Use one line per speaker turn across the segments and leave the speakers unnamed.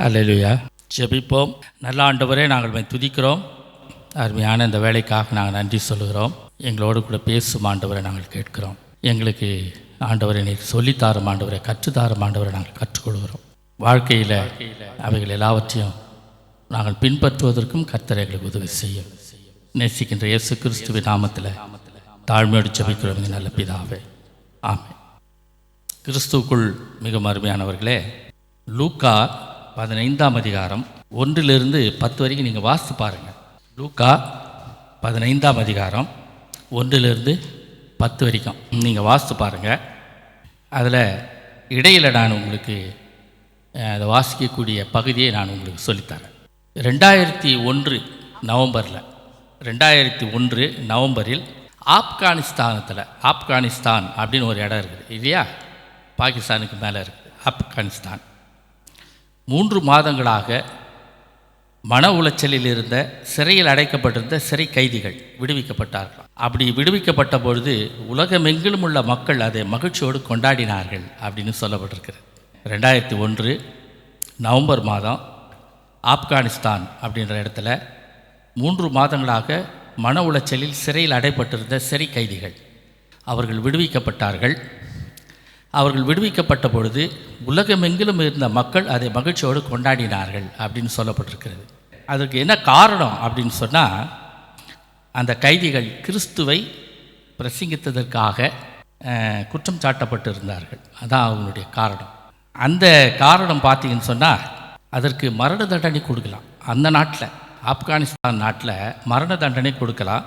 அல்லேலூயா. ஜெபிப்போம். நல்ல ஆண்டவரே, நாங்கள் உம்மை துதிக்கிறோம். அருமையான இந்த வேலைக்காக நாங்கள் நன்றி சொல்லுகிறோம். எங்களோடு கூட பேசும் ஆண்டவரை நாங்கள் கேட்கிறோம். எங்களுக்கு ஆண்டவரை நீர் சொல்லித்தாரும் ஆண்டவரை, கற்றுத்தாரும் ஆண்டவரை நாங்கள் கற்றுக்கொள்கிறோம். வாழ்க்கையில் அவைகள் எல்லாவற்றையும் நாங்கள் பின்பற்றுவதற்கும் கர்த்தர் எங்களுக்கு உதவி செய்யும். நேசிக்கின்ற இயேசு கிறிஸ்துவின் நாமத்தில் தாழ்மையோடு ஜெபிக்கிறோம் எங்கள் நல்ல பிதாவே, ஆமென். கிறிஸ்துவுக்குள் மிக அருமையானவர்களே, லூக்கா 15ஆம் அதிகாரம் 1-10 வரைக்கும் நீங்கள் வாசித்து பாருங்கள். லூக்கா 15ஆம் அதிகாரம் 1-10 வரைக்கும் நீங்கள் வாசித்து பாருங்கள். அதில் இடையில் நான் உங்களுக்கு அதை வாசிக்கக்கூடிய பகுதியை நான் உங்களுக்கு சொல்லித்தரேன். 2001 நவம்பரில் ஆப்கானிஸ்தான் அப்படின்னு ஒரு இடம் இருக்குது இல்லையா, பாகிஸ்தானுக்கு மேலே இருக்குது ஆப்கானிஸ்தான். 3 மாதங்களாக மன உளைச்சலில் இருந்த, சிறையில் அடைக்கப்பட்டிருந்த சிறை கைதிகள் விடுவிக்கப்பட்டார்கள். அப்படி விடுவிக்கப்பட்ட பொழுது உலகமெங்கிலும் உள்ள மக்கள் அதை மகிழ்ச்சியோடு கொண்டாடினார்கள் அப்படின்னு சொல்லப்பட்டிருக்கிறது. 2001 நவம்பர் மாதம் ஆப்கானிஸ்தான் அப்படின்ற இடத்துல 3 மாதங்களாக மன உளைச்சலில் சிறையில் அடைப்பட்டிருந்த சிறை கைதிகள் அவர்கள் விடுவிக்கப்பட்டார்கள். அவர்கள் விடுவிக்கப்பட்ட பொழுது உலகமெங்கிலும் இருந்த மக்கள் அதை மகிழ்ச்சியோடு கொண்டாடினார்கள் அப்படின்னு சொல்லப்பட்டிருக்கிறது. அதுக்கு என்ன காரணம் அப்படின்னு சொன்னால், அந்த கைதிகள் கிறிஸ்துவை பிரசங்கித்ததற்காக குற்றம் சாட்டப்பட்டிருந்தார்கள். அதான் அவங்களுடைய காரணம். அந்த காரணம் பார்த்தீங்கன்னு சொன்னால், அதற்கு மரண தண்டனை கொடுக்கலாம். அந்த நாட்டில், ஆப்கானிஸ்தான் நாட்டில் மரண தண்டனை கொடுக்கலாம்.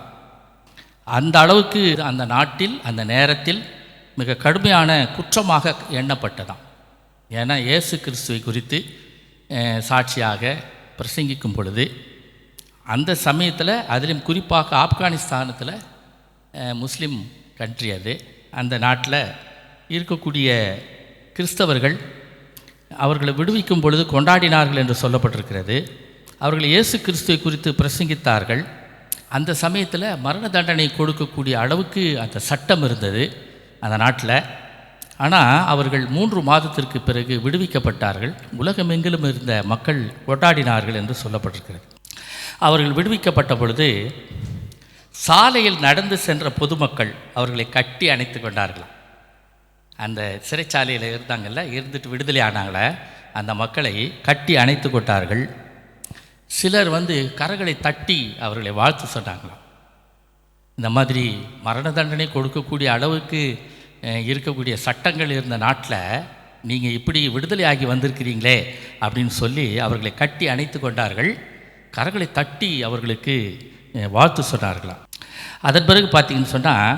அந்த அளவுக்கு அந்த நாட்டில் அந்த நேரத்தில் மிக கடுமையான குற்றமாக எண்ணப்பட்டதாம். ஏன்னா இயேசு கிறிஸ்துவை குறித்து சாட்சியாக பிரசங்கிக்கும் பொழுது அந்த சமயத்தில், அதிலும் குறிப்பாக ஆப்கானிஸ்தானத்தில் முஸ்லீம் கண்ட்ரி அது, அந்த நாட்டில் இருக்கக்கூடிய கிறிஸ்தவர்கள் அவர்களை விடுவிக்கும் பொழுது கொண்டாடினார்கள் என்று சொல்லப்பட்டிருக்கிறது. அவர்கள் இயேசு கிறிஸ்துவை குறித்து பிரசங்கித்தார்கள். அந்த சமயத்தில் மரண தண்டனை கொடுக்கக்கூடிய அளவுக்கு அந்த சட்டம் இருந்தது அந்த நாட்டில். ஆனால் அவர்கள் 3 மாதத்திற்கு பிறகு விடுவிக்கப்பட்டார்கள். உலகமெங்கிலும் இருந்த மக்கள் கொண்டாடினார்கள் என்று சொல்லப்பட்டிருக்கிறது. அவர்கள் விடுவிக்கப்பட்ட பொழுது சாலையில் நடந்து சென்ற பொதுமக்கள் அவர்களை கட்டி அணைத்து கொண்டார்களாம். அந்த சிறைச்சாலையில் இருந்தாங்கள்ல, இருந்துட்டு விடுதலை ஆனாங்களே, அந்த மக்களை கட்டி அணைத்து கொண்டார்கள். சிலர் கரங்களை தட்டி அவர்களை வாழ்த்து சொன்னாங்களாம். இந்த மாதிரி மரண தண்டனை கொடுக்கக்கூடிய அளவுக்கு இருக்கக்கூடிய சட்டங்கள் இருந்த நாட்டில் நீங்கள் இப்படி விடுதலை ஆகி வந்திருக்கிறீங்களே அப்படின்னு சொல்லி அவர்களை கட்டி அணைத்து கொண்டார்கள். கரங்களை தட்டி அவர்களுக்கு வாழ்த்து சொன்னார்களாம். அதன் பிறகு பார்த்தீங்கன்னு சொன்னால்,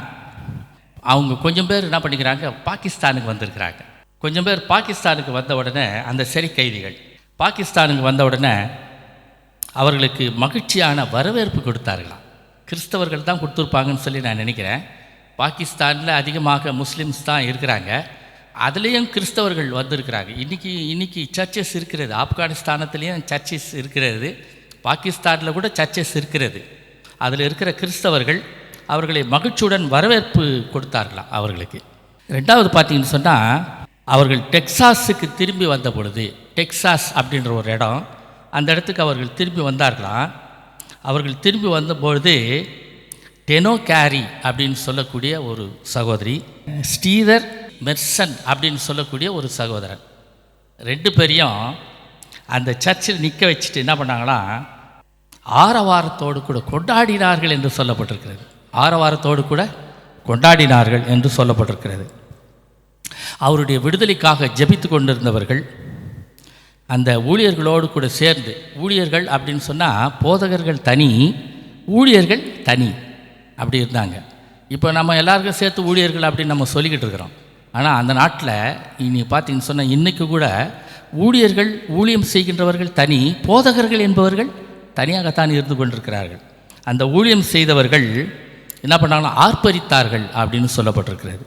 அவங்க கொஞ்சம் பேர் என்ன பண்ணிக்கிறாங்க, பாகிஸ்தானுக்கு வந்திருக்கிறாங்க. கொஞ்சம் பேர் பாகிஸ்தானுக்கு வந்த உடனே, அந்த சிறை கைதிகள் பாகிஸ்தானுக்கு வந்த உடனே அவர்களுக்கு மகிழ்ச்சியான வரவேற்பு கொடுத்தார்களாம். கிறிஸ்தவர்கள் தான் கொடுத்துருப்பாங்கன்னு சொல்லி நான் நினைக்கிறேன். பாகிஸ்தானில் அதிகமாக முஸ்லீம்ஸ் தான் இருக்கிறாங்க, அதுலேயும் கிறிஸ்தவர்கள் வந்திருக்கிறாங்க. இன்றைக்கி சர்ச்சஸ் இருக்கிறது, ஆப்கானிஸ்தானத்துலேயும் சர்ச்சஸ் இருக்கிறது, பாகிஸ்தானில் கூட சர்ச்சஸ் இருக்கிறது. அதில் இருக்கிற கிறிஸ்தவர்கள் அவர்களை மகிழ்ச்சியுடன் வரவேற்பு கொடுத்தார்களாம் அவர்களுக்கு. 2வது பார்த்தீங்கன்னு சொன்னால், அவர்கள் டெக்சாஸுக்கு திரும்பி வந்த பொழுது, டெக்சாஸ் அப்படின்ற ஒரு இடம், அந்த இடத்துக்கு அவர்கள் திரும்பி வந்தார்களாம். அவர்கள் திரும்பி வந்தபொழுது டெனோ கேரி அப்படின்னு சொல்லக்கூடிய ஒரு சகோதரி, ஸ்டீதர் மெர்சன் அப்படின்னு சொல்லக்கூடிய ஒரு சகோதரன், 2 பேரையும் அந்த சர்ச்சில் நிற்க வச்சுட்டு என்ன பண்ணாங்களாம், ஆரவாரத்தோடு கூட கொண்டாடினார்கள் என்று சொல்லப்பட்டிருக்கிறது. ஆரவாரத்தோடு கூட கொண்டாடினார்கள் என்று சொல்லப்பட்டிருக்கிறது. அவருடைய விடுதலைக்காக ஜெபித்து கொண்டிருந்தவர்கள் அந்த ஊழியர்களோடு கூட சேர்ந்து, ஊழியர்கள் அப்படின்னு சொன்னால் போதகர்கள் தனி, ஊழியர்கள் தனி அப்படி இருந்தாங்க. இப்போ நம்ம எல்லாருக்கும் சேர்த்து ஊழியர்கள் அப்படின்னு நம்ம சொல்லிக்கிட்டு இருக்கிறோம். ஆனால் அந்த நாட்டில் இனி பார்த்தீங்கன்னு சொன்னால், இன்றைக்கு கூட ஊழியர்கள், ஊழியம் செய்கின்றவர்கள் தனி, போதகர்கள் என்பவர்கள் தனியாகத்தான் இருந்து கொண்டிருக்கிறார்கள். அந்த ஊழியம் செய்தவர்கள் என்ன பண்ணாங்கன்னா ஆர்ப்பரித்தார்கள் அப்படின்னு சொல்லப்பட்டிருக்கிறது.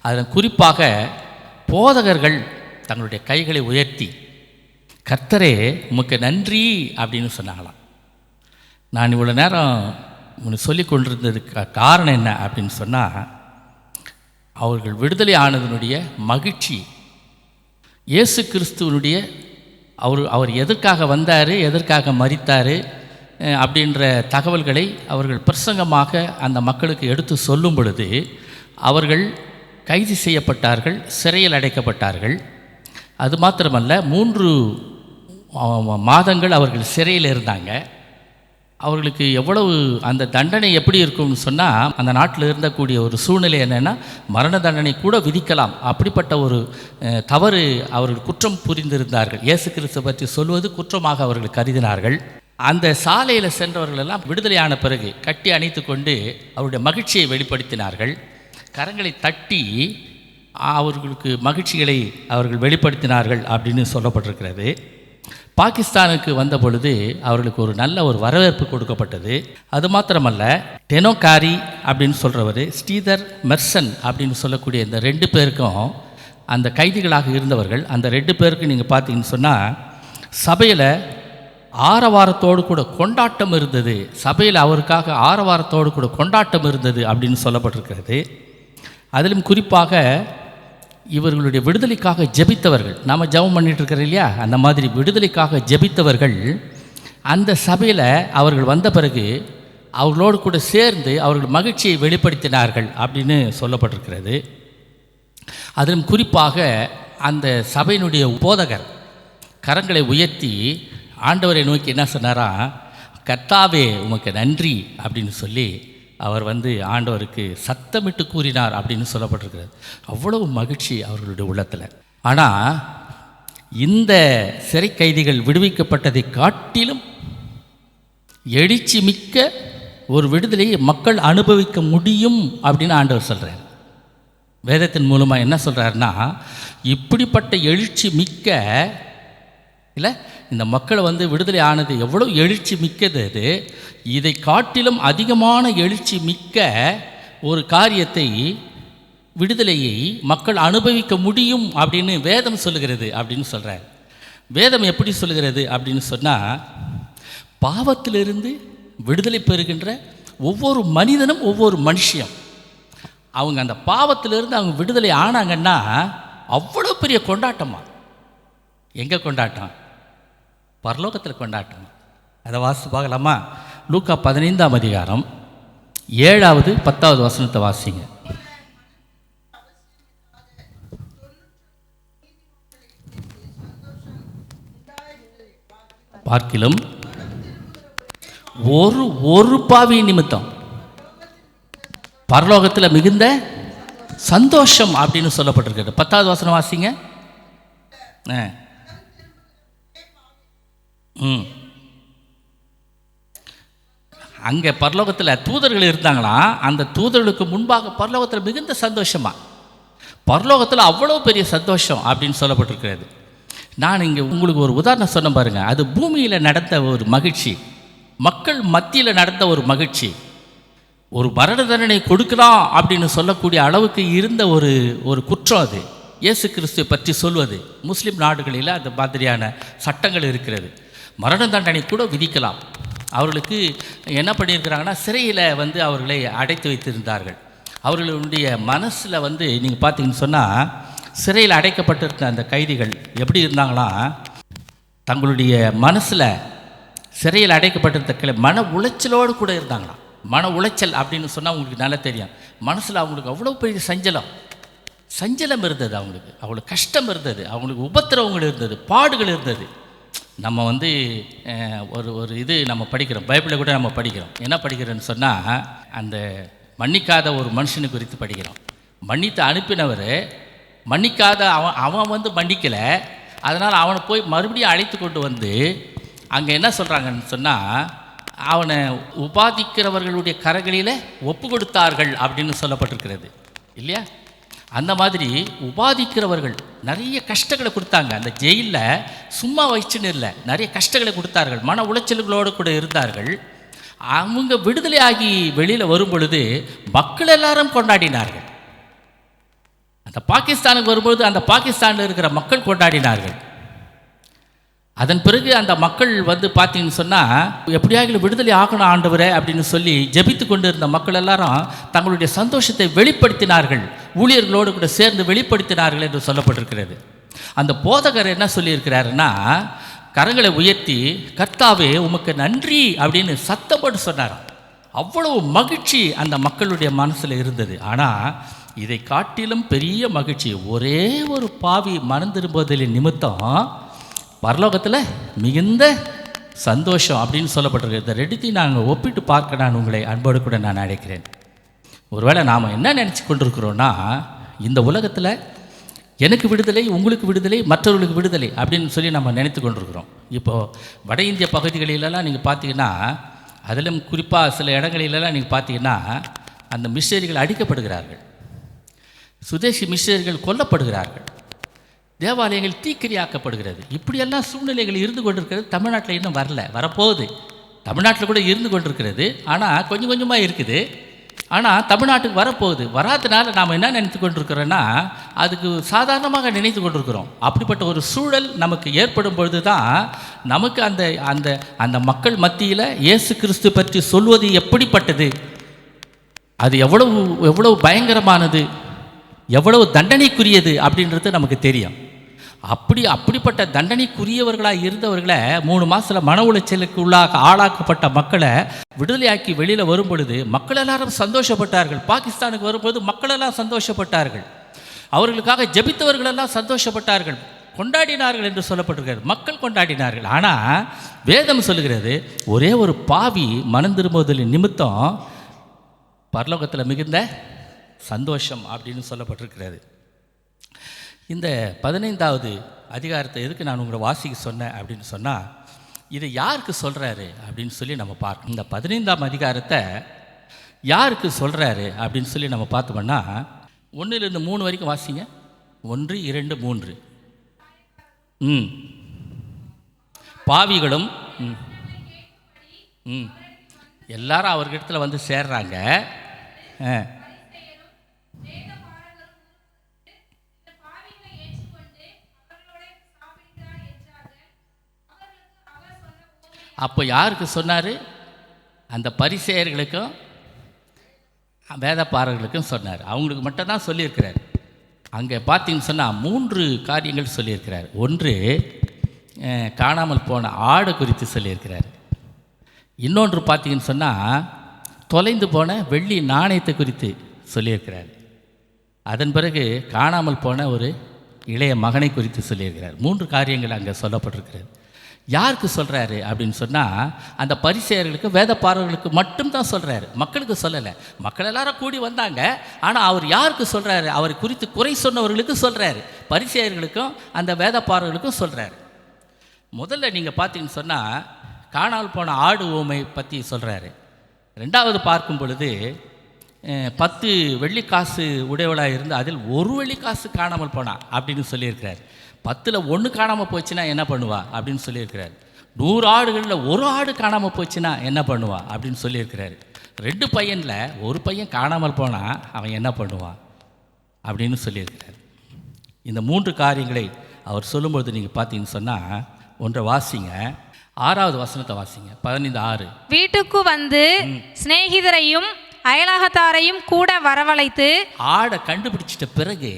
அதில் குறிப்பாக போதகர்கள் தங்களுடைய கைகளை உயர்த்தி, கர்த்தரே உமக்கு நன்றி அப்படின்னு சொன்னாங்களாம். நான் இவ்வளோ நேரம் உனக்கு சொல்லி கொண்டிருந்ததுக்கு காரணம் என்ன அப்படின்னு சொன்னால், அவர்கள் விடுதலை ஆனதனுடைய மகிழ்ச்சி, இயேசு கிறிஸ்துவனுடைய அவர் எதற்காக வந்தார், எதற்காக மரித்தார் அப்படின்ற தகவல்களை அவர்கள் பிரசங்கமாக அந்த மக்களுக்கு எடுத்து சொல்லும் பொழுது அவர்கள் கைது செய்யப்பட்டார்கள், சிறையில் அடைக்கப்பட்டார்கள். அது மாத்திரமல்ல, 3 மாதங்கள் அவர்கள் சிறையில் இருந்தாங்க. அவர்களுக்கு எவ்வளவு அந்த தண்டனை எப்படி இருக்கும்னு சொன்னால், அந்த நாட்டில் இருந்தக்கூடிய ஒரு சூழ்நிலை என்னென்னா மரண தண்டனை கூட விதிக்கலாம். அப்படிப்பட்ட ஒரு தவறு அவர்கள் குற்றம் புரிந்திருந்தார்கள். இயேசு கிறிஸ்து பற்றி சொல்வது குற்றமாக அவர்கள் கருதினார்கள். அந்த சாலையில் சென்றவர்களெல்லாம் விடுதலையான பிறகு கட்டி அணைத்து கொண்டு அவருடைய மகிழ்ச்சியை வெளிப்படுத்தினார்கள். கரங்களை தட்டி அவர்களுக்கு மகிழ்ச்சிகளை அவர்கள் வெளிப்படுத்தினார்கள் அப்படின்னு சொல்லப்பட்டிருக்கிறது. பாகிஸ்தானுக்கு வந்த பொழுது அவர்களுக்கு ஒரு நல்ல ஒரு வரவேற்பு கொடுக்கப்பட்டது. அது மாத்திரமல்ல, டெனோகாரி அப்படின்னு சொல்கிறவர், ஸ்ரீதர் மெர்சன் அப்படின்னு சொல்லக்கூடிய இந்த 2 பேருக்கும், அந்த கைதிகளாக இருந்தவர்கள், அந்த 2 பேருக்கு நீங்கள் பார்த்தீங்கன்னு சொன்னால் சபையில் ஆரவாரத்தோடு கூட கொண்டாட்டம் இருந்தது. சபையில் அவருக்காக ஆரவாரத்தோடு கூட கொண்டாட்டம் இருந்தது அப்படின்னு சொல்லப்பட்டிருக்கிறது. அதிலும் குறிப்பாக இவர்களுடைய விடுதலைக்காக ஜெபித்தவர்கள், நாம் ஜெபம் பண்ணிட்டு இருக்கிறோம் இல்லையா, அந்த மாதிரி விடுதலைக்காக ஜெபித்தவர்கள் அந்த சபையில் அவர்கள் வந்த பிறகு அவர்களோடு கூட சேர்ந்து அவர்கள் மகிழ்ச்சியை வெளிப்படுத்தினார்கள் அப்படின்னு சொல்லப்பட்டிருக்கிறது. அதிலும் குறிப்பாக அந்த சபையினுடைய போதகர் கரங்களை உயர்த்தி ஆண்டவரை நோக்கி என்ன சொன்னாரா, கர்த்தாவே உமக்கு நன்றி அப்படின்னு சொல்லி அவர் ஆண்டவருக்கு சத்தமிட்டு கூறினார் அப்படின்னு சொல்லப்பட்டிருக்கிறது. அவ்வளவு மகிழ்ச்சி அவர்களுடைய உள்ளத்தில். ஆனால் இந்த சிறை கைதிகள் விடுவிக்கப்பட்டதை காட்டிலும் எழுச்சி மிக்க ஒரு விடுதலையை மக்கள் அனுபவிக்க முடியும் அப்படின்னு ஆண்டவர் சொல்கிறார். வேதத்தின் மூலமாக என்ன சொல்கிறாருன்னா, இப்படிப்பட்ட எழுச்சி மிக்க இல்லை, இந்த மக்களை விடுதலை ஆனது எவ்வளோ எழுச்சி மிக்கது. அது இதை காட்டிலும் அதிகமான எழுச்சி மிக்க ஒரு காரியத்தை, விடுதலையை மக்கள் அனுபவிக்க முடியும் அப்படின்னு வேதம் சொல்லுகிறது அப்படின்னு சொல்கிறார். வேதம் எப்படி சொல்லுகிறது அப்படின்னு சொன்னால், பாவத்திலிருந்து விடுதலை பெறுகின்ற ஒவ்வொரு மனிதனும் ஒவ்வொரு மனுஷியும் அவங்க அந்த பாவத்திலிருந்து அவங்க விடுதலை ஆனாங்கன்னா அவ்வளோ பெரிய கொண்டாட்டமா. எங்கே கொண்டாட்டம்? பரலோகத்தில் கொண்டாட்டம். அதை வாசித்து பார்க்கலாமா? லூக்கா 15ஆம் அதிகாரம் 7வது 10வது வசனத்தை வாசிங்க. பார்க்கிலும் ஒரு பாவி நிமித்தம் பரலோகத்தில் மிகுந்த சந்தோஷம் அப்படின்னு சொல்லப்பட்டிருக்கிறது. 10வது வசனம் வாசிங்க. அங்கே பரலோகத்தில் தூதர்கள் இருந்தாங்களாம். அந்த தூதர்களுக்கு முன்பாக பரலோகத்தில் மிகுந்த சந்தோஷமா, பரலோகத்தில் அவ்வளோ பெரிய சந்தோஷம் அப்படின்னு சொல்லப்பட்டிருக்கிறது. நான் இங்கே உங்களுக்கு ஒரு உதாரணம் சொன்ன பாருங்க. அது பூமியில் நடந்த ஒரு மகிழ்ச்சி, மக்கள் மத்தியில் நடந்த ஒரு மகிழ்ச்சி. ஒரு மரண தண்டனை கொடுக்கலாம் அப்படின்னு சொல்லக்கூடிய அளவுக்கு இருந்த ஒரு குற்றம் அது. இயேசு கிறிஸ்துவை பற்றி சொல்வது, முஸ்லீம் நாடுகளில் அந்த மாதிரியான சட்டங்கள் இருக்கிறது. மரண தண்டனை கூட விதிக்கலாம். அவர்களுக்கு என்ன பண்ணியிருக்கிறாங்கன்னா, சிறையில் அவர்களை அடைத்து வைத்திருந்தார்கள். அவர்களுடைய மனசில் நீங்கள் பார்த்தீங்கன்னு சொன்னால், சிறையில் அடைக்கப்பட்டிருந்த அந்த கைதிகள் எப்படி இருந்தாங்களாம், தங்களுடைய மனசில் சிறையில் அடைக்கப்பட்டிருந்த மன உளைச்சலோடு கூட இருந்தாங்களாம். மன உளைச்சல் அப்படின்னு சொன்னால் உங்களுக்கு நல்லா தெரியும். மனசில் அவங்களுக்கு அவ்வளோ பெரிய சஞ்சலம் இருந்தது, அவங்களுக்கு அவ்வளோ கஷ்டம் இருந்தது, அவங்களுக்கு உபத்திரவங்கள் இருந்தது, பாடுகள் இருந்தது. நம்ம ஒரு இது நம்ம படிக்கிறோம், பைபிளில் கூட நம்ம படிக்கிறோம். என்ன படிக்கிறோன்னு சொன்னால், அந்த மன்னிக்காத ஒரு மனுஷனு குறித்து படிக்கிறோம். மன்னித்து அனுப்பினவர் மன்னிக்காத அவன் மன்னிக்கலை. அதனால் அவனை போய் மறுபடியும் அழைத்து கொண்டு அங்கே என்ன சொல்கிறாங்கன்னு சொன்னால், அவனை உபாதிக்கிறவர்களுடைய கரங்களில் ஒப்பு கொடுத்தார்கள் அப்படின்னு சொல்லப்பட்டிருக்கிறது இல்லையா? அந்த மாதிரி உபாதிக்கிறவர்கள் நிறைய கஷ்டங்களை கொடுத்தாங்க. அந்த ஜெயிலில் சும்மா வச்சுன்னு இல்லை, நிறைய கஷ்டங்களை கொடுத்தார்கள், மன உளைச்சல்களோடு கூட இருந்தார்கள். அவங்க விடுதலை ஆகி வெளியில் வரும் பொழுது மக்கள் எல்லாரும் கொண்டாடினார்கள். அந்த பாகிஸ்தானுக்கு வரும்பொழுது அந்த பாகிஸ்தானில் இருக்கிற மக்கள் கொண்டாடினார்கள். அதன் பிறகு அந்த மக்கள் பார்த்தீங்கன்னு சொன்னால், எப்படியாவது விடுதலை ஆகணும் ஆண்டவரே அப்படின்னு சொல்லி ஜெபித்து கொண்டு இருந்த மக்கள் எல்லாரும் தங்களுடைய சந்தோஷத்தை வெளிப்படுத்தினார்கள், ஊழியர்களோடு கூட சேர்ந்து வெளிப்படுத்தினார்கள் என்று சொல்லப்பட்டிருக்கிறது. அந்த போதகர் என்ன சொல்லியிருக்கிறாருன்னா, கரங்களை உயர்த்தி கர்த்தாவே உமக்கு நன்றி அப்படின்னு சத்தம் போட்டு சொன்னாராம். அவ்வளவு மகிழ்ச்சி அந்த மக்களுடைய மனசில் இருந்தது. ஆனால் இதை காட்டிலும் பெரிய மகிழ்ச்சி, ஒரே ஒரு பாவி மனம் திரும்புவதில் நிமித்தம் பரலோகத்தில் மிகுந்த சந்தோஷம் அப்படின்னு சொல்லப்பட்டிருக்கு. இந்த ரெண்டுத்தையும் நாங்கள் ஒப்பிட்டு பார்க்க நான் உங்களை அன்போடு கூட நான் அழைக்கிறேன். ஒருவேளை நாம் என்ன நினச்சி கொண்டிருக்கிறோன்னா, இந்த உலகத்தில் எனக்கு விடுதலை, உங்களுக்கு விடுதலை, மற்றவர்களுக்கு விடுதலை அப்படின்னு சொல்லி நம்ம நினைத்து கொண்டிருக்கிறோம். இப்போது வட இந்திய பகுதிகளிலெல்லாம் நீங்கள் பார்த்தீங்கன்னா, அதிலும் குறிப்பாக சில இடங்களிலெல்லாம் நீங்கள் பார்த்தீங்கன்னா, அந்த மிஷனரிகள் அடிக்கப்படுகிறார்கள், சுதேசி மிஷனரிகள் கொல்லப்படுகிறார்கள், தேவாலயங்கள் தீக்கிரியாக்கப்படுகிறது. இப்படியெல்லாம் சூழ்நிலைகள் இருந்து கொண்டிருக்கிறது. தமிழ்நாட்டில் இன்னும் வரப்போகுது. தமிழ்நாட்டில் கூட இருந்து கொண்டிருக்கிறது, ஆனால் கொஞ்சம் கொஞ்சமாக இருக்குது. ஆனால் தமிழ்நாட்டுக்கு வரப்போகுது. வராதனால நாம் என்ன நினைத்து கொண்டிருக்கிறோன்னா, அதுக்கு சாதாரணமாக நினைத்து கொண்டிருக்கிறோம். அப்படிப்பட்ட ஒரு சூழல் நமக்கு ஏற்படும் பொழுது தான் நமக்கு அந்த அந்த அந்த மக்கள் மத்தியில் இயேசு கிறிஸ்து பற்றி சொல்வது எப்படிப்பட்டது, அது எவ்வளவு பயங்கரமானது, எவ்வளவு தண்டனைக்குரியது அப்படின்றது நமக்கு தெரியும். அப்படிப்பட்ட தண்டனைக்குரியவர்களாக இருந்தவர்களை 3 மாதத்தில் மன உளைச்சலுக்கு ஆளாக்கப்பட்ட மக்களை விடுதலையாக்கி வெளியில் வரும் பொழுது மக்கள் எல்லாரும் சந்தோஷப்பட்டார்கள். பாகிஸ்தானுக்கு வரும்பொழுது மக்கள் எல்லாம் சந்தோஷப்பட்டார்கள். அவர்களுக்காக ஜெபித்தவர்களெல்லாம் சந்தோஷப்பட்டார்கள், கொண்டாடினார்கள் என்று சொல்லப்பட்டிருக்கிறது. மக்கள் கொண்டாடினார்கள். ஆனால் வேதம் சொல்லுகிறது, ஒரே ஒரு பாவி மனம் திரும்புவதில் நிமித்தம் பரலோகத்தில் மிகுந்த சந்தோஷம் அப்படின்னு சொல்லப்பட்டிருக்கிறது. இந்த 15வது அதிகாரத்தை எதுக்கு நான் உங்களை வாசிக்க சொன்னேன் அப்படின்னு சொன்னால், இதை யாருக்கு சொல்கிறாரு அப்படின்னு சொல்லி நம்ம பார்க்கணும். இந்த 15ஆம் அதிகாரத்தை யாருக்கு சொல்கிறாரு அப்படின்னு சொல்லி நம்ம பார்த்தோம்னா, 1லிருந்து 3 வரைக்கும் வாசிங்க. 1, 2, 3. பாவிகளும் எல்லாரும் அவர்கிட்ட வந்து சேர்றாங்க. அப்போ யாருக்கு சொன்னார்? அந்த பரிசேயர்களுக்கும் வேதப்பாரர்களுக்கும் சொன்னார். அவங்களுக்கு மட்டும்தான் சொல்லியிருக்கிறார். அங்கே பார்த்தீங்கன்னு சொன்னால் 3 காரியங்கள் சொல்லியிருக்கிறார். 1, காணாமல் போன ஆடு குறித்து சொல்லியிருக்கிறார். இன்னொன்று பார்த்தீங்கன்னு சொன்னால் தொலைந்து போன வெள்ளி நாணயத்தை குறித்து சொல்லியிருக்கிறார். அதன் பிறகு காணாமல் போன ஒரு இளைய மகனை குறித்து சொல்லியிருக்கிறார். 3 காரியங்கள் அங்கே சொல்லப்பட்டிருக்கிறது. யாருக்கு சொல்கிறாரு அப்படின்னு சொன்னால், அந்த பரிசேயர்களுக்கு வேதப்பாரர்களுக்கு மட்டும்தான் சொல்கிறாரு, மக்களுக்கு சொல்லலை. மக்கள் எல்லாரும் கூடி வந்தாங்க. ஆனால் அவர் யாருக்கு சொல்கிறாரு? அவர் குறித்து குறை சொன்னவர்களுக்கு சொல்கிறாரு, பரிசேயர்களுக்கும் அந்த வேதப்பாரர்களுக்கும் சொல்கிறாரு. முதல்ல நீங்கள் பார்த்தீங்கன்னு சொன்னால் காணாமல் போன ஆடு ஊமை பற்றி சொல்கிறாரு. 2வது பார்க்கும் பொழுது 10 வெள்ளிக்காசு உடையவளாக இருந்து அதில் 1 வெள்ளிக்காசு காணாமல் போனா அப்படின்னு சொல்லியிருக்கிறார். 10ல் 1 காணாமல் போச்சுன்னா என்ன பண்ணுவா அப்படின்னு சொல்லியிருக்கிறார். 100 ஆடுகளில் 1 ஆடு காணாமல் போச்சுன்னா என்ன பண்ணுவா அப்படின்னு சொல்லியிருக்கிறாரு. 2 பையனில் 1 பையன் காணாமல் போனால் அவன் என்ன பண்ணுவான் அப்படின்னு சொல்லியிருக்கிறார். இந்த 3 காரியங்களை அவர் சொல்லும்பொழுது நீங்கள் பார்த்தீங்கன்னு சொன்னால், ஒன்றை வாசிங்க, 6வது வசனத்தை வாசிங்க. 15:6.
வீட்டுக்கு வந்து சிநேகிதரையும் அயலகத்தாரையும் கூட வரவழைத்து
ஆடை கண்டுபிடிச்சிட்ட பிறகு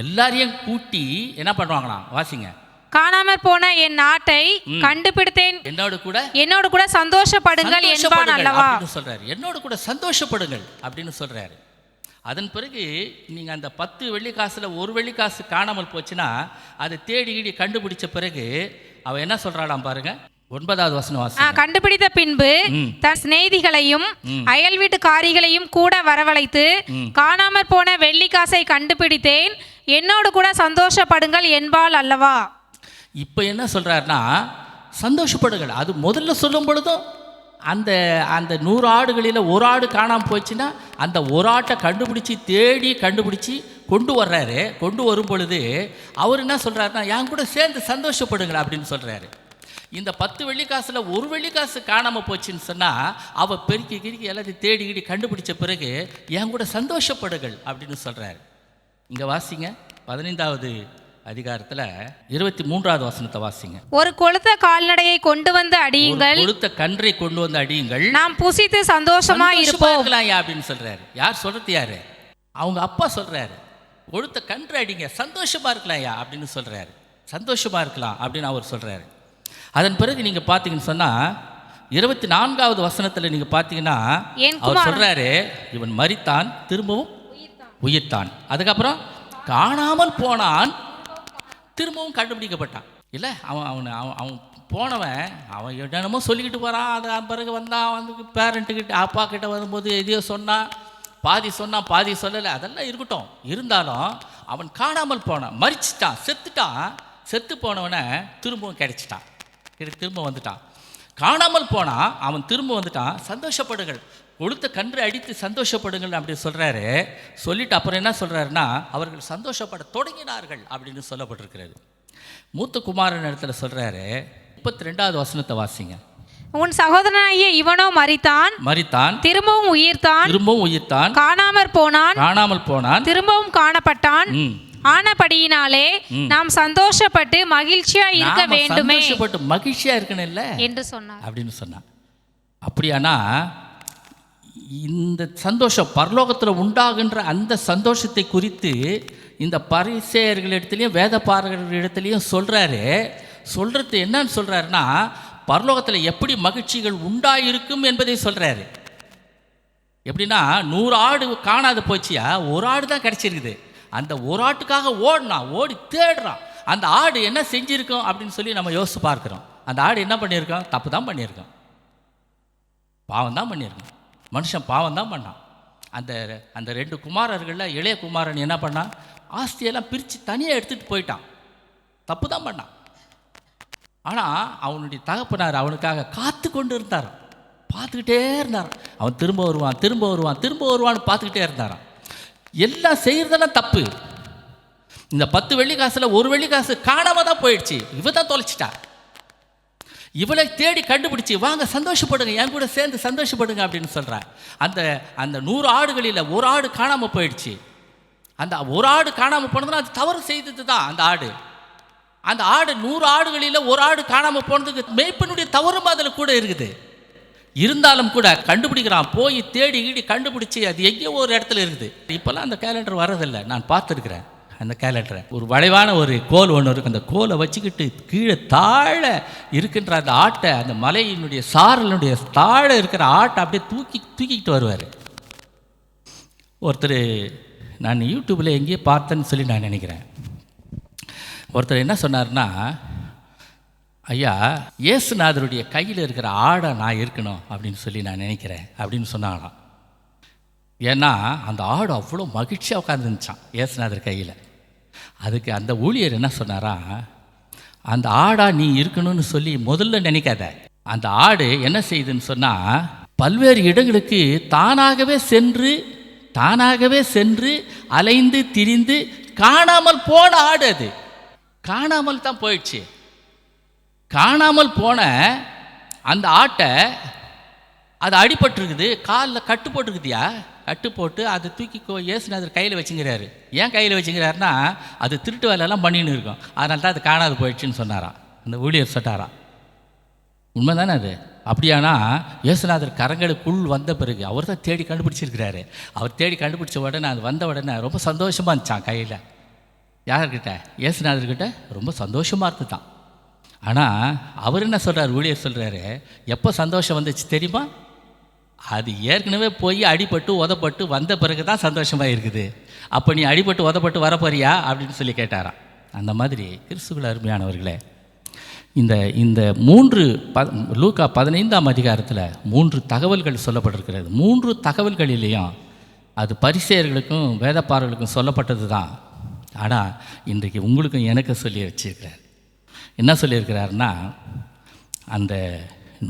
எல்லாரையும் கூட்டி என்ன பண்ணுவாங்களாம்? வாசிங்க.
காணாமற் போன என் நாட்டை கண்டுபிடித்தேன், என்னோடு கூட சந்தோஷப்படுங்கள் என்பான் அல்லவா
சொல்றாரு. என்னோடு கூட சந்தோஷப்படுங்கள் அப்படின்னு சொல்றாரு. அதன் பிறகு நீங்கள் அந்த 10 வெள்ளிக்காசில் 1 வெள்ளிக்காசு காணாமல் போச்சுன்னா அதை தேடி கண்டுபிடிச்ச பிறகு அவன் என்ன சொல்றாளாம் பாருங்க. 9வது வசனம் வாசி.
கண்டுபிடித்த பின்பு தன் சிநேகிதிகளையும் அயல் வீட்டுக்காரிகளையும் கூட வரவழைத்து காணாமற் போன வெள்ளிக்காசை கண்டுபிடித்தேன், என்னோடு கூட சந்தோஷப்படுங்கள் என்பாள் அல்லவா.
இப்போ என்ன சொல்றாருன்னா, சந்தோஷப்படுங்கள். அது முதல்ல சொல்லும் பொழுதும் அந்த அந்த 100 ஆடுகளில் 1 ஆடு காணாமல் போச்சுன்னா அந்த 1 ஆட்டை கண்டுபிடிச்சி கொண்டு வர்றாரு. கொண்டு வரும் பொழுது அவர் என்ன சொல்கிறாருன்னா, என் கூட சேர்ந்து சந்தோஷப்படுங்கள் அப்படின்னு சொல்கிறாரு. இந்த 10 வெள்ளிக்காசில் 1 வெள்ளிக்காசு காணாமல் போச்சுன்னு சொன்னால் அவள் பெருக்கி எல்லாத்தையும் தேடி கண்டுபிடிச்ச பிறகு என் கூட சந்தோஷப்படுங்கள் அப்படின்னு சொல்கிறாரு. இங்கே வாசிங்க 15வது அதிகாரத்தில் 23வது வசனத்தை வாசிங்க.
ஒரு கொழுத்த கால்நடையை கொண்டு வந்து அடியுங்கள்,
கொழுத்த கன்றை கொண்டு வந்து அடியுங்கள்,
நாம் புசித்து சந்தோஷமா இருப்போம்
அப்படின்னு சொல்றாரு. யார் சொல்றது? யாரு? அவங்க அப்பா சொல்றாரு. கொழுத்த கன்று அடிங்க, சந்தோஷமா இருக்கலாம்யா அப்படின்னு சொல்றாரு. சந்தோஷமாக இருக்கலாம் அப்படின்னு அவர் சொல்கிறாரு. அதன் பிறகு நீங்கள் பார்த்தீங்கன்னு சொன்னால் 24வது வசனத்தில் நீங்கள் பார்த்தீங்கன்னா அவர் சொல்கிறாரு, இவன் மரித்தான் திரும்பவும் உயிர்த்தான். அதுக்கப்புறம் காணாமல் போனான் திரும்பவும் கண்டுபிடிக்கப்பட்டான். இல்லை அவன் போனவன் அவன் என்னென்னமோ சொல்லிக்கிட்டு போகிறான். அது பிறகு வந்தான், வந்து பேரண்ட்டுக்கிட்ட அப்பா கிட்ட வரும்போது எதையோ சொன்னான், பாதி சொல்லலை, அதெல்லாம் இருக்கட்டும். இருந்தாலும் அவன் காணாமல் போனான், மரிச்சிட்டான், செத்து போனவனை திரும்பவும் கிடைச்சிட்டான், திரும்ப வந்துட்டான். காணாமல் போனான், அவன் திரும்ப வந்துட்டான். சந்தோஷப்படுங்கள், கொளுத்த கன்று அடித்து சந்தோஷப்படுங்கள் அப்படி சொல்கிறாரு. சொல்லிட்டு அப்புறம் என்ன சொல்கிறாருன்னா, அவர்கள் சந்தோஷப்பட தொடங்கினார்கள் அப்படின்னு சொல்லப்பட்டிருக்கிறது. மூத்த குமாரன் இடத்துல சொல்கிறாரு, 32வது வசனத்தை வாசிங்க.
உன் சகோதரனாகிய இவனோ மரித்தான் திரும்பவும் உயிர்த்தான் காணாமற் போனான் திரும்பவும் காணப்பட்டான். ஆனபடியினாலே நாம் சந்தோஷப்பட்டு மகிழ்ச்சியா இருக்க வேண்டுமே,
மகிழ்ச்சியா இருக்கணும் இல்ல
என்று சொன்னார்
அப்படின்னு சொன்னான். அப்படியானா இந்த சந்தோஷம் பரலோகத்தில் உண்டாகின்ற அந்த சந்தோஷத்தை குறித்து இந்த பரிசேயர்களிடத்துலையும் வேத பாரகர்களிடத்துலையும் சொல்றது என்னன்னு சொல்றாருன்னா, பரலோகத்தில் எப்படி மகிழ்ச்சிகள் உண்டாயிருக்கும் என்பதை சொல்றாரு. எப்படின்னா 100 ஆடு காணாது போச்சியா, ஒரு ஆடு தான் கிடைச்சிருக்குது. அந்த ஒரு ஆட்டுக்காக ஓடி தேடுறான். அந்த ஆடு என்ன செஞ்சிருக்கோம் அப்படின்னு சொல்லி நம்ம யோசிச்சு பார்க்குறோம். அந்த ஆடு என்ன பண்ணியிருக்கோம்? தப்பு தான் பண்ணியிருக்கோம், பாவம் தான் பண்ணியிருக்கோம். மனுஷன் பாவம் தான் பண்ணான். அந்த 2 குமாரர்களில் இளைய குமாரன் என்ன பண்ணான்? ஆஸ்தியெல்லாம் பிரித்து தனியாக எடுத்துகிட்டு போயிட்டான், தப்பு தான் பண்ணான். ஆனால் அவனுடைய தகப்பனார் அவனுக்காக காத்து கொண்டு இருந்தார், பார்த்துக்கிட்டே இருந்தார். அவன் திரும்ப வருவான்னு பார்த்துக்கிட்டே இருந்தாரான். எல்லாம் செய்கிறதெல்லாம் தப்பு. இந்த 10 வெள்ளிக்காசில் 1 வெள்ளிக்காசு காணாம தான் போயிடுச்சு. இவ தான் தொலைச்சிட்டா. இவளை தேடி கண்டுபிடிச்சி, வாங்க சந்தோஷப்படுங்க, என் கூட சேர்ந்து சந்தோஷப்படுங்க அப்படின்னு சொல்கிறார். அந்த 100 ஆடுகளில் 1 ஆடு காணாமல் போயிடுச்சு. அந்த 1 ஆடு காணாமல் போனதுன்னா அது தவறு செய்தது தான். அந்த ஆடு 100 ஆடுகளில் 1 ஆடு காணாமல் போனதுக்கு மேய்ப்பனுடைய தவறும் அதில் கூட இருக்குது. இருந்தாலும் கூட கண்டுபிடிக்கிறான், போய் தேடி கண்டுபிடிச்சி அது எங்கேயோ ஒரு இடத்துல இருக்குது. இப்போல்லாம் அந்த கேலண்டர் வரதில்லை, நான் பார்த்துருக்குறேன். அந்த கேலண்டரை ஒரு வளைவான ஒரு கோல் ஒன்று இருக்குது. அந்த கோலை வச்சுக்கிட்டு கீழே தாழ இருக்கின்ற அந்த ஆட்டை, அந்த மலையினுடைய சாரலினுடைய தாழ இருக்கிற ஆட்டை அப்படியே தூக்கிக்கிட்டு வருவார். ஒருத்தர் நான் யூடியூப்பில் எங்கேயோ பார்த்தேன்னு சொல்லி நான் நினைக்கிறேன். ஒருத்தர் என்ன சொன்னார்னா, ஐயா இயேசுநாதருடைய கையில் இருக்கிற ஆடை நான் இருக்கணும் அப்படின்னு சொல்லி நான் நினைக்கிறேன் அப்படின்னு சொன்னாங்களாம். ஏன்னா அந்த ஆடு அவ்வளோ மகிழ்ச்சியாக உட்காந்துருந்துச்சான் இயேசுநாதர் கையில். அதுக்கு அந்த ஊழியர் என்ன சொன்னாரா, அந்த ஆடா நீ இருக்கணும்னு சொல்லி முதல்ல நினைக்காத. அந்த ஆடு என்ன செய்யுதுன்னு சொன்னால், பல்வேறு இடங்களுக்கு தானாகவே சென்று அலைந்து திரிந்து காணாமல் போன ஆடு. அது காணாமல் தான் போயிடுச்சு. காணாமல் போன அந்த ஆட்டை, அது அடிபட்டுருக்குது, காலில் கட்டு போட்டுருக்குதியா, கட்டு போட்டு அதை தூக்கி இயேசுநாதர் கையில் வச்சுங்கிறாரு. ஏன் கையில் வச்சுங்கிறாருன்னா, அது திருட்டு வேலையெல்லாம் பண்ணின்னு இருக்கும், அதனால தான் அது காணாது போயிடுச்சுன்னு சொன்னாராம் அந்த ஊழியர் சொன்னாராம். உண்மை தானே அது? அப்படியானா இயேசுநாதர் கரங்களுக்குள் வந்த பிறகு அவர் தான் தேடி கண்டுபிடிச்சிருக்கிறாரு. அவர் தேடி கண்டுபிடிச்ச உடனே அது வந்த உடனே ரொம்ப சந்தோஷமாக இருந்துச்சான் கையில். யார்கிட்ட? இயேசுநாதர்கிட்ட ரொம்ப சந்தோஷமாக இருக்குதான். ஆனால் அவர் என்ன சொல்கிறார், ஊழியர் சொல்கிறாரு, எப்போ சந்தோஷம் வந்துச்சு தெரியுமா? அது ஏற்கனவே போய் அடிபட்டு உதப்பட்டு வந்த பிறகு தான் சந்தோஷமாக இருக்குது. அப்போ நீ அடிபட்டு உதப்பட்டு வரப்போறியா அப்படின்னு சொல்லி கேட்டாராம். அந்த மாதிரி கிறிஸ்துவுக்குள் அருமையானவர்களே, இந்த 3 லூக்கா 15ஆம் அதிகாரத்தில் 3 தகவல்கள் சொல்லப்பட்டிருக்கிறது. 3 தகவல்களிலேயும் அது பரிசேயர்களுக்கும் வேதப்பாரர்களுக்கும் சொல்லப்பட்டது தான். ஆனால் இன்றைக்கு உங்களுக்கும் எனக்கு சொல்லி வச்சிருக்கிறார். என்ன சொல்லியிருக்கிறாருன்னா, அந்த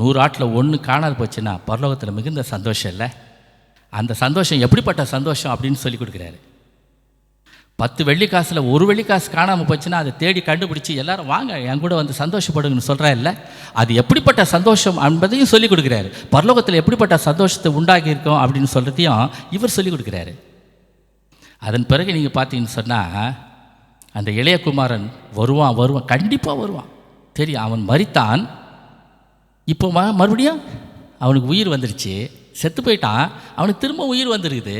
100 ஆட்டில் 1 காணாது போச்சுன்னா பரலோகத்தில் மிகுந்த சந்தோஷம் இல்லை. அந்த சந்தோஷம் எப்படிப்பட்ட சந்தோஷம் அப்படின்னு சொல்லி கொடுக்குறாரு. 10 வெள்ளிக்காசில் 1 வெள்ளிக்காசு காணாமல் போச்சுன்னா அதை தேடி கண்டுபிடிச்சி எல்லாரும் வாங்க என் கூட வந்து சந்தோஷப்படுங்கன்னு சொல்கிறா இல்லை, அது எப்படிப்பட்ட சந்தோஷம் என்பதையும் சொல்லிக் கொடுக்குறாரு. பரலோகத்தில் எப்படிப்பட்ட சந்தோஷத்தை உண்டாகி இருக்கோம் அப்படின்னு சொல்கிறதையும் இவர் சொல்லிக் கொடுக்குறாரு. அதன் பிறகு நீங்கள் பார்த்தீங்கன்னு சொன்னால், அந்த இளையகுமாரன் வருவான், கண்டிப்பாக வருவான் தெரியும். அவன் மரித்தான், இப்போ மறுபடியும் அவனுக்கு உயிர் வந்துருச்சு. செத்து போயிட்டான், அவனுக்கு திரும்ப உயிர் வந்துருக்குது.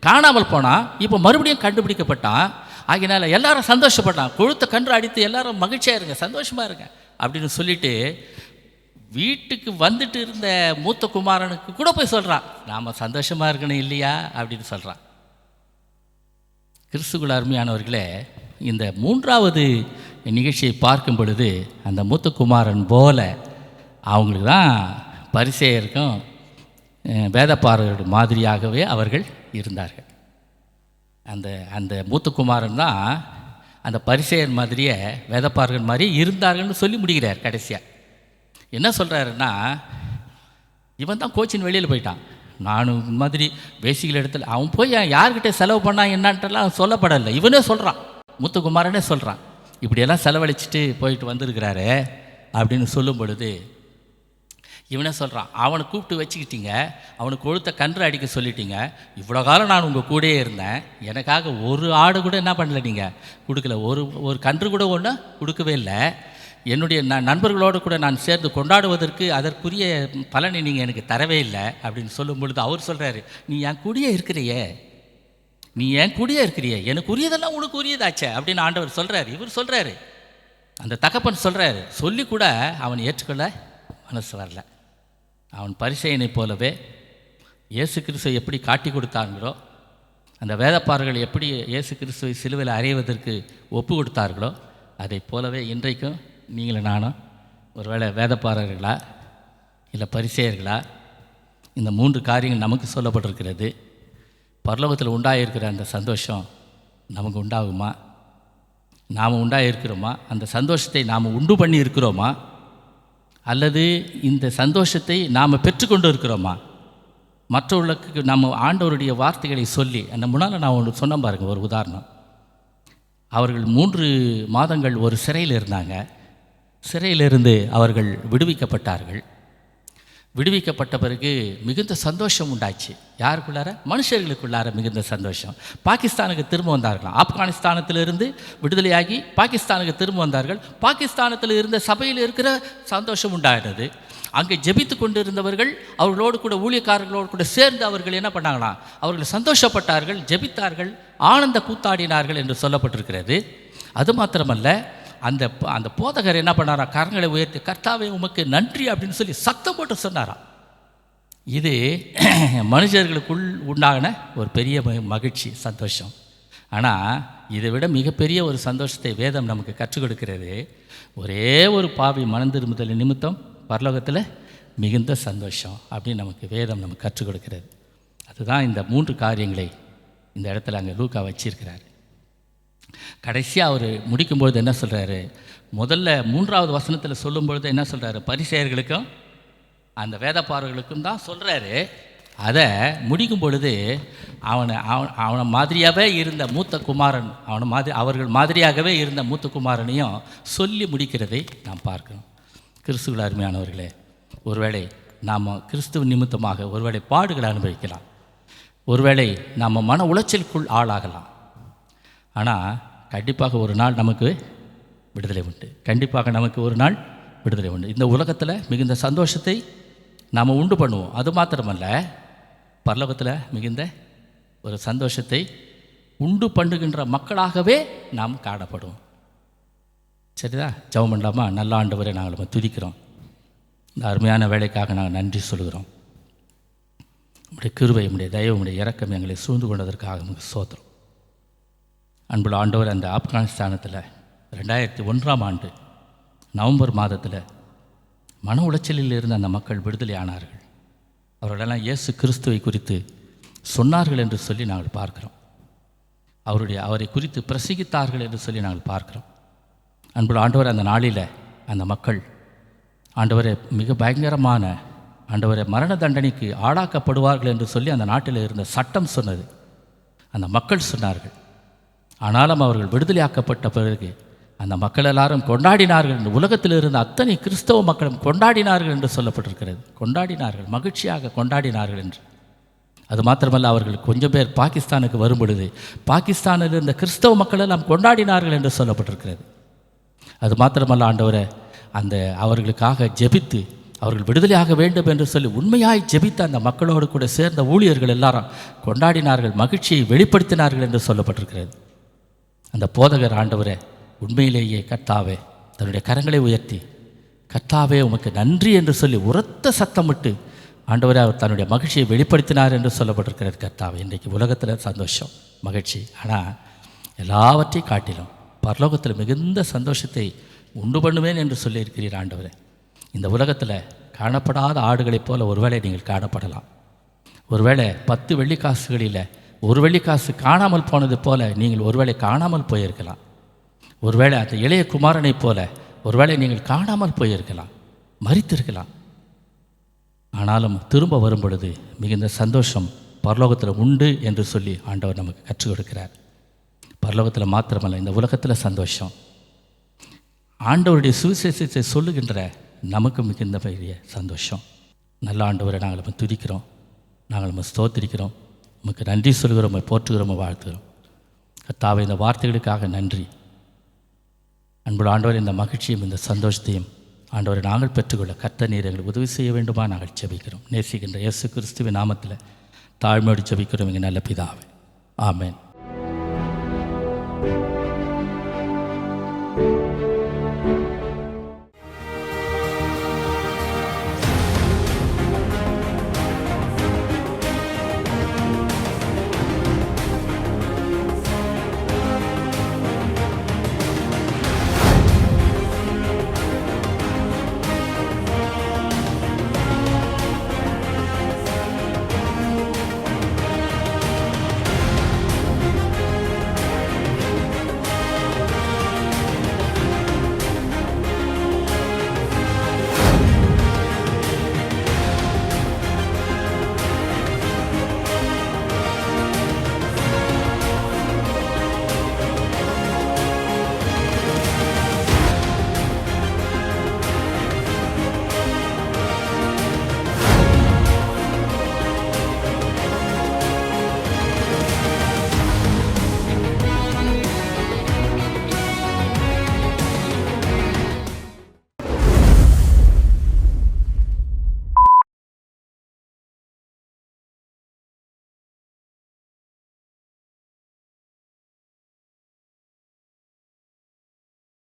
காணாமல் போனான், இப்போ மறுபடியும் கண்டுபிடிக்கப்பட்டான். ஆகினால எல்லாரும் சந்தோஷப்பட்டான். கொழுத்த கன்று அடித்து எல்லாரும் மகிழ்ச்சியாக இருங்க, சந்தோஷமாக இருங்க அப்படின்னு சொல்லிட்டு வீட்டுக்கு வந்துட்டு இருந்த மூத்த குமாரனுக்கு கூட போய் சொல்கிறான், நாம் சந்தோஷமாக இருக்கணும் இல்லையா அப்படின்னு சொல்கிறான். கிறிஸ்துவுக்குள் அருமையானவர்களே, இந்த 3வது நிகழ்ச்சியை பார்க்கும் பொழுது அந்த மூத்த குமாரன் போல அவங்களுக்கு தான் பரிசேயருக்கும் வேதப்பாரகர்கள் மாதிரியாகவே அவர்கள் இருந்தார்கள். அந்த அந்த மூத்த குமாரன் தான் அந்த பரிசேயர் மாதிரியே வேதப்பாரகர் மாதிரியே இருந்தார்கள்னு சொல்லி முடிக்கிறார். கடைசியாக என்ன சொல்கிறாருன்னா, இவன் தான் கோச்சின் வெளியில் போயிட்டான். நானும் இந்த மாதிரி பேசிக்கல் இடத்துல அவன் போய் யார்கிட்ட செலவு பண்ணான் என்னான்ட்டெல்லாம் சொல்லப்படலை. இவனே சொல்கிறான், மூத்த குமாரனே சொல்கிறான், இப்படியெல்லாம் செலவழிச்சிட்டு போயிட்டு வந்திருக்கிறாரு அப்படின்னு சொல்லும் பொழுது இவனே சொல்கிறான், அவனை கூப்பிட்டு வச்சுக்கிட்டீங்க, அவனுக்கு கொழுத்த கன்று அடிக்க சொல்லிட்டீங்க, இவ்வளோ காலம் நான் உங்கள் கூடயே இருந்தேன், எனக்காக ஒரு ஆடு கூட என்ன பண்ணல, நீங்கள் கொடுக்கல, ஒரு கன்று கூட ஒன்று கொடுக்கவே இல்லை, என்னுடைய நண்பர்களோடு கூட நான் சேர்ந்து கொண்டாடுவதற்கு அதற்குரிய பலனை நீங்கள் எனக்கு தரவே இல்லை அப்படின்னு சொல்லும் பொழுது அவர் சொல்கிறாரு, நீ என் கூடயே இருக்கிறியே, நீ என் கூடயே இருக்கிறியே, எனக்கு உரியதெல்லாம் உனக்கு உரியதாச்சே அப்படின்னு ஆண்டவர் சொல்கிறாரு. இவர் சொல்கிறாரு, அந்த தகப்பன் சொல்கிறாரு, சொல்லி கூட அவன் ஏற்றுக்கொள்ள மனசு வரல. அவன் பரிசேயனைப் போலவே இயேசு கிறிஸ்துவை எப்படி காட்டி கொடுத்தாங்களோ, அந்த வேதப்பாரர்கள் எப்படி இயேசு கிறிஸ்துவை சிலுவையில் அறைவதற்கு ஒப்பு கொடுத்தார்களோ, அதை போலவே இன்றைக்கும் நீங்களும் நானும் ஒருவேளை வேதப்பாரர்களா இல்லை பரிசேயர்களா, இந்த 3 காரியங்கள் நமக்கு சொல்லப்பட்டிருக்கிறது. பரலோகத்தில் உண்டாயிருக்கிற அந்த சந்தோஷம் நமக்கு உண்டாகுமா? நாம் உண்டாயிருக்கிறோமா? அந்த சந்தோஷத்தை நாம் உண்டு பண்ணி இருக்கிறோமா? அல்லது இந்த சந்தோஷத்தை நாம் பெற்றுக்கொண்டு இருக்கிறோமா? மற்றவர்களுக்கு நம்ம ஆண்டவருடைய வார்த்தைகளை சொல்லி, அந்த முன்னால் நான் ஒன்று சொன்ன பாருங்கள், ஒரு உதாரணம். அவர்கள் 3 மாதங்கள் ஒரு சிறையில் இருந்தாங்க. சிறையிலிருந்து அவர்கள் விடுவிக்கப்பட்டார்கள். விடுவிக்கப்பட்ட பிறகு மிகுந்த சந்தோஷம் உண்டாச்சு. யாருக்குள்ளார? மனுஷர்களுக்குள்ளார மிகுந்த சந்தோஷம். பாகிஸ்தானுக்கு திரும்ப வந்தார்களாம். ஆப்கானிஸ்தானத்திலிருந்து விடுதலையாகி பாகிஸ்தானுக்கு திரும்ப வந்தார்கள். பாகிஸ்தானத்தில் இருந்த சபையில் இருக்கிற சந்தோஷம் உண்டாகிறது. அங்கே ஜெபித்து கொண்டு இருந்தவர்கள் அவர்களோடு கூட ஊழியக்காரர்களோடு கூட சேர்ந்து அவர்கள் என்ன பண்ணாங்களாம், அவர்கள் சந்தோஷப்பட்டார்கள், ஜெபித்தார்கள், ஆனந்த கூத்தாடினார்கள் என்று சொல்லப்பட்டிருக்கிறது. அது மாத்திரமல்ல, அந்த அந்த போதகர் என்ன பண்ணாரா, கரங்களை உயர்த்தி கர்த்தாவே உமக்கு நன்றி அப்படின்னு சொல்லி சத்தம் போட்டு சொன்னாராம். இது மனுஷர்களுக்குள் உண்டான ஒரு பெரிய மகிழ்ச்சி, சந்தோஷம். ஆனால் இதை விட மிகப்பெரிய ஒரு சந்தோஷத்தை வேதம் நமக்கு கற்றுக் கொடுக்கிறது. ஒரே ஒரு பாவி மனம் திரும்புதல் நிமித்தம் பரலோகத்தில் மிகுந்த சந்தோஷம் அப்படின்னு நமக்கு வேதம் நமக்கு கற்றுக் கொடுக்கிறது. அதுதான் இந்த 3 காரியங்களை இந்த இடத்துல அங்கே லூக்கா வச்சிருக்கிறார். கடைசியாக அவர் முடிக்கும்பொழுது என்ன சொல்கிறாரு, முதல்ல 3வது வசனத்தில் சொல்லும்பொழுது என்ன சொல்கிறாரு, பரிசேயர்களுக்கும் அந்த வேதப்பாரர்களுக்கும் தான் சொல்கிறாரு. அதை முடிக்கும் பொழுது அவனை மாதிரியாகவே இருந்த மூத்த குமாரன், அவர்கள் மாதிரியாகவே இருந்த மூத்த குமாரனையும் சொல்லி முடிக்கிறதை நாம் பார்க்கணும். கிறிஸ்துவுக்குள் அருமையானவர்களே, ஒருவேளை நாம் கிறிஸ்துவ நிமித்தமாக ஒருவேளை பாடுகளை அனுபவிக்கலாம், ஒருவேளை நாம் மன உளைச்சலுக்குள் ஆளாகலாம். ஆனால் கண்டிப்பாக ஒரு நாள் நமக்கு விடுதலை உண்டு. கண்டிப்பாக நமக்கு ஒரு நாள் விடுதலை உண்டு. இந்த உலகத்தில் மிகுந்த சந்தோஷத்தை நாம் உண்டு பண்ணுவோம். அது மாத்திரமல்ல, பரலோகத்தில் மிகுந்த ஒரு சந்தோஷத்தை உண்டு பண்ணுகின்ற மக்களாகவே நாம் காணப்படுவோம். சரிதா? ஜெபம் பண்ணலாமா? நல்ல ஆண்டவரை நாங்கள் நம்ம துதிக்கிறோம். இந்த அருமையான வேலைக்காக நாங்கள் நன்றி சொல்கிறோம். உங்களுடைய கிருபை, உங்களுடைய தயவு, உங்களுடைய இரக்கம் எங்களை சூழ்ந்து கொண்டதற்காக நமக்கு ஸ்தோத்திரம். அன்புள்ள ஆண்டவர், அந்த ஆப்கானிஸ்தானத்தில் 2001ஆம் ஆண்டு நவம்பர் மாதத்தில் மன உளைச்சலில் இருந்த அந்த மக்கள் விடுதலை ஆனார்கள். அவர்களெல்லாம் இயேசு கிறிஸ்துவை குறித்து சொன்னார்கள் என்று சொல்லி நாங்கள் பார்க்கிறோம். அவரை குறித்து பிரசங்கித்தார்கள் என்று சொல்லி நாங்கள் பார்க்கிறோம். அன்புள்ள ஆண்டவர், அந்த நாளில் அந்த மக்கள் ஆண்டவரை மிக பயங்கரமான ஆண்டவரை மரண தண்டனைக்கு ஆளாக்கப்படுவார்கள் என்று சொல்லி அந்த நாட்டில் இருந்த சட்டம் சொன்னது. அந்த மக்கள் சொன்னார்கள். ஆனாலும் அவர்கள் விடுதலையாக்கப்பட்ட பிறகு அந்த மக்கள் எல்லாரும் கொண்டாடினார்கள் என்று, உலகத்தில் இருந்த அத்தனை கிறிஸ்தவ மக்களும் கொண்டாடினார்கள் என்று சொல்லப்பட்டிருக்கிறது. கொண்டாடினார்கள், மகிழ்ச்சியாக கொண்டாடினார்கள் என்று. அது மாத்திரமல்ல, அவர்கள் கொஞ்சம் பேர் பாகிஸ்தானுக்கு வரும் பொழுது பாகிஸ்தானில் இருந்த கிறிஸ்தவ மக்கள் எல்லாம் கொண்டாடினார்கள் என்று சொல்லப்பட்டிருக்கிறது. அது மாத்திரமல்ல, ஆண்டவரை அந்த அவர்களுக்காக ஜெபித்து அவர்கள் விடுதலையாக வேண்டும் என்று சொல்லி உண்மையாய் ஜெபித்த அந்த மக்களோடு கூட சேர்ந்த ஊழியர்கள் எல்லாரும் கொண்டாடினார்கள், மகிழ்ச்சியை வெளிப்படுத்தினார்கள் என்று சொல்லப்பட்டிருக்கிறது. அந்த போதகர் ஆண்டவரே, உண்மையிலேயே கர்த்தாவே தன்னுடைய கரங்களை உயர்த்தி கர்த்தாவே உமக்கு நன்றி என்று சொல்லி உரத்த சத்தமிட்டு ஆண்டவரே அவர் தன்னுடைய மகிழ்ச்சியை வெளிப்படுத்தினார் என்று சொல்லப்பட்டிருக்கிறது. கர்த்தாவே, இன்றைக்கு உலகத்தில் சந்தோஷம், மகிழ்ச்சி, ஆனால் எல்லாவற்றையும் காட்டிலும் பரலோகத்தில் மிகுந்த சந்தோஷத்தை உண்டு பண்ணுவேன் என்று சொல்லியிருக்கிறீர். ஆண்டவரே, இந்த உலகத்தில் காணப்படாத ஆடுகளைப் போல ஒருவேளை நீங்கள் காணப்படலாம். ஒருவேளை 10 வெள்ளிக்காசுகளில் ஒரு வெள்ளிக்காசு காணாமல் போனது போல நீங்கள் ஒருவேளை காணாமல் போயிருக்கலாம். ஒருவேளை அந்த இளைய குமாரனைப் போல ஒருவேளை நீங்கள் காணாமல் போயிருக்கலாம், மரித்திருக்கலாம். ஆனாலும் திரும்ப வரும் பொழுது மிகுந்த சந்தோஷம் பரலோகத்தில் உண்டு என்று சொல்லி ஆண்டவர் நமக்கு கற்றுக் கொடுக்கிறார். பரலோகத்தில் மாத்திரமல்ல, இந்த உலகத்தில் சந்தோஷம். ஆண்டவருடைய சுவிசேஷத்தை சொல்லுகின்ற நமக்கு மிகுந்த பெரிய சந்தோஷம். நல்ல ஆண்டவரை நாங்கள் நம்ம துதிக்கிறோம், நாங்கள் நம்ம ஸ்தோத்திரிக்கிறோம், நமக்கு நன்றி சொல்கிறோம், போற்றுகிறோம், வாழ்த்துகிறோம். கர்த்தாவே, இந்த வார்த்தைகளுக்காக நன்றி. அன்புள்ள ஆண்டவர், இந்த மகிழ்ச்சியும் இந்த சந்தோஷத்தையும் ஆண்டவரை நாங்கள் பெற்றுக்கொள்ள கர்த்தர் நீர் எங்களுக்கு உதவி செய்ய வேண்டுமா நாங்கள் ஜெபிக்கிறோம். நேசிக்கின்ற இயேசு கிறிஸ்துவின் நாமத்தில் தாழ்மையோடு ஜெபிக்கிறோம் எங்கள் நல்ல பிதாவே. ஆமென்.